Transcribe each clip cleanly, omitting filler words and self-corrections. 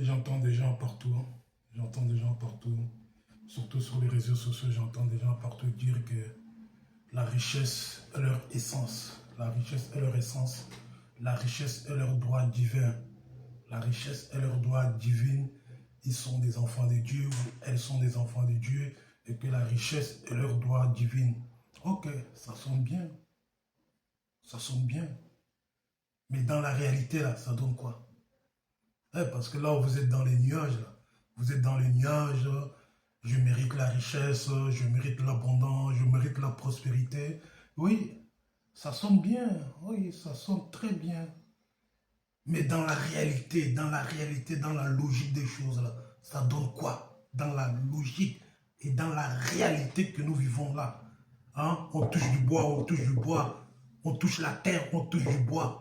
J'entends des gens partout, hein. J'entends des gens partout, surtout sur les réseaux sociaux, j'entends des gens partout dire que la richesse est leur essence, la richesse est leur essence, la richesse est leur droit divin, la richesse est leur droit divin. Ils sont des enfants de Dieu, ou elles sont des enfants de Dieu, et que la richesse est leur droit divin. Ok, ça sonne bien, ça sonne bien. Mais dans la réalité, là, ça donne quoi? Parce que là, vous êtes dans les nuages, là. Vous êtes dans les nuages, je mérite la richesse, je mérite l'abondance, je mérite la prospérité. Oui, ça sonne bien, oui, ça sonne très bien. Mais dans la réalité, dans la logique des choses, là, ça donne quoi? Dans la logique et dans la réalité que nous vivons là. Hein? On touche du bois, on touche du bois. On touche la terre, on touche du bois.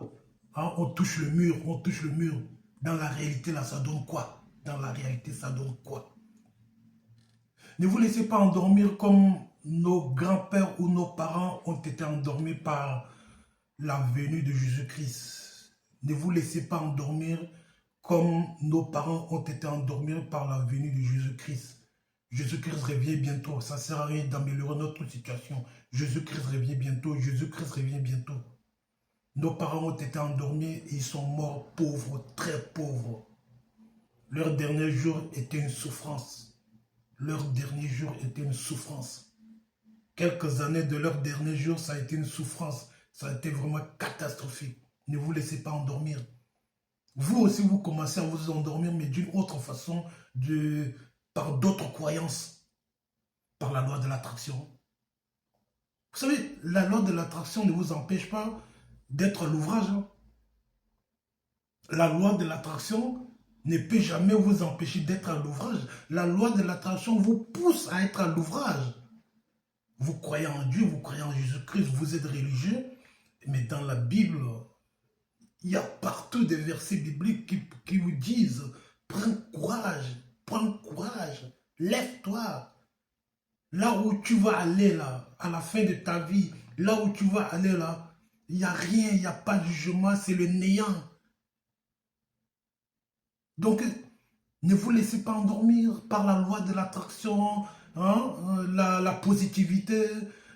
Hein? On touche le mur, on touche le mur. Dans la réalité, là, ça donne quoi? Dans la réalité, ça donne quoi? Ne vous laissez pas endormir comme nos grands-pères ou nos parents ont été endormis par la venue de Jésus-Christ. Ne vous laissez pas endormir comme nos parents ont été endormis par la venue de Jésus-Christ. Jésus-Christ revient bientôt. Ça ne sert à rien d'améliorer notre situation. Jésus-Christ revient bientôt. Jésus-Christ revient bientôt. Nos parents ont été endormis et ils sont morts pauvres, très pauvres. Leur dernier jour était une souffrance. Leur dernier jour était une souffrance. Quelques années de leur dernier jour, ça a été une souffrance. Ça a été vraiment catastrophique. Ne vous laissez pas endormir. Vous aussi, vous commencez à vous endormir, mais d'une autre façon, par d'autres croyances, par la loi de l'attraction. Vous savez, la loi de l'attraction ne vous empêche pas d'être à l'ouvrage. La loi de l'attraction ne peut jamais vous empêcher d'être à l'ouvrage. La loi de l'attraction vous pousse à être à l'ouvrage. Vous croyez en Dieu, vous croyez en Jésus-Christ, vous êtes religieux, mais dans la Bible, il y a partout des versets bibliques qui vous disent « prends courage, lève-toi ». Là où tu vas aller, là, à la fin de ta vie, là où tu vas aller, là, il n'y a rien, il n'y a pas de jugement, c'est le néant. Donc, ne vous laissez pas endormir par la loi de l'attraction, hein, la positivité.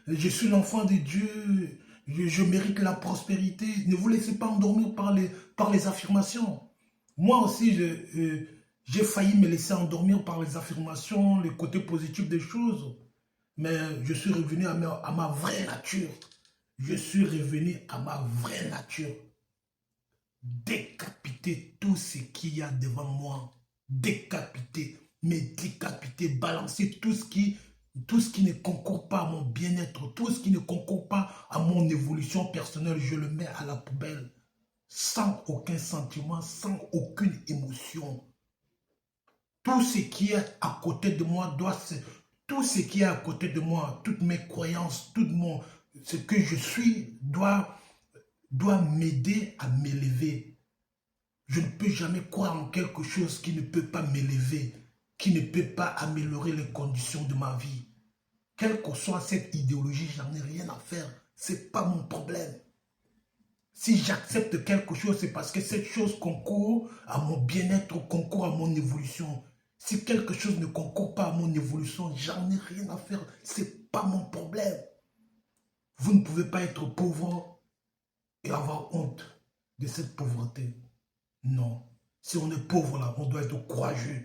Je suis l'enfant de Dieu, je mérite la prospérité. Ne vous laissez pas endormir par les affirmations. Moi aussi, j'ai failli me laisser endormir par les affirmations, les côtés positifs des choses. Mais je suis revenu à ma vraie nature. Je suis revenu à ma vraie nature. Décapiter tout ce qu'il y a devant moi. Décapiter, me décapiter, balancer tout ce qui ne concourt pas à mon bien-être, tout ce qui ne concourt pas à mon évolution personnelle, je le mets à la poubelle. Sans aucun sentiment, sans aucune émotion. Tout ce qui est à côté de moi tout ce qui est à côté de moi, toutes mes croyances, ce que je suis doit m'aider à m'élever. Je ne peux jamais croire en quelque chose qui ne peut pas m'élever, qui ne peut pas améliorer les conditions de ma vie. Quelle que soit cette idéologie, j'en ai rien à faire. Ce n'est pas mon problème. Si j'accepte quelque chose, c'est parce que cette chose concourt à mon bien-être, concourt à mon évolution. Si quelque chose ne concourt pas à mon évolution, j'en ai rien à faire. Ce n'est pas mon problème. Vous ne pouvez pas être pauvre et avoir honte de cette pauvreté. Non. Si on est pauvre là, on doit être courageux.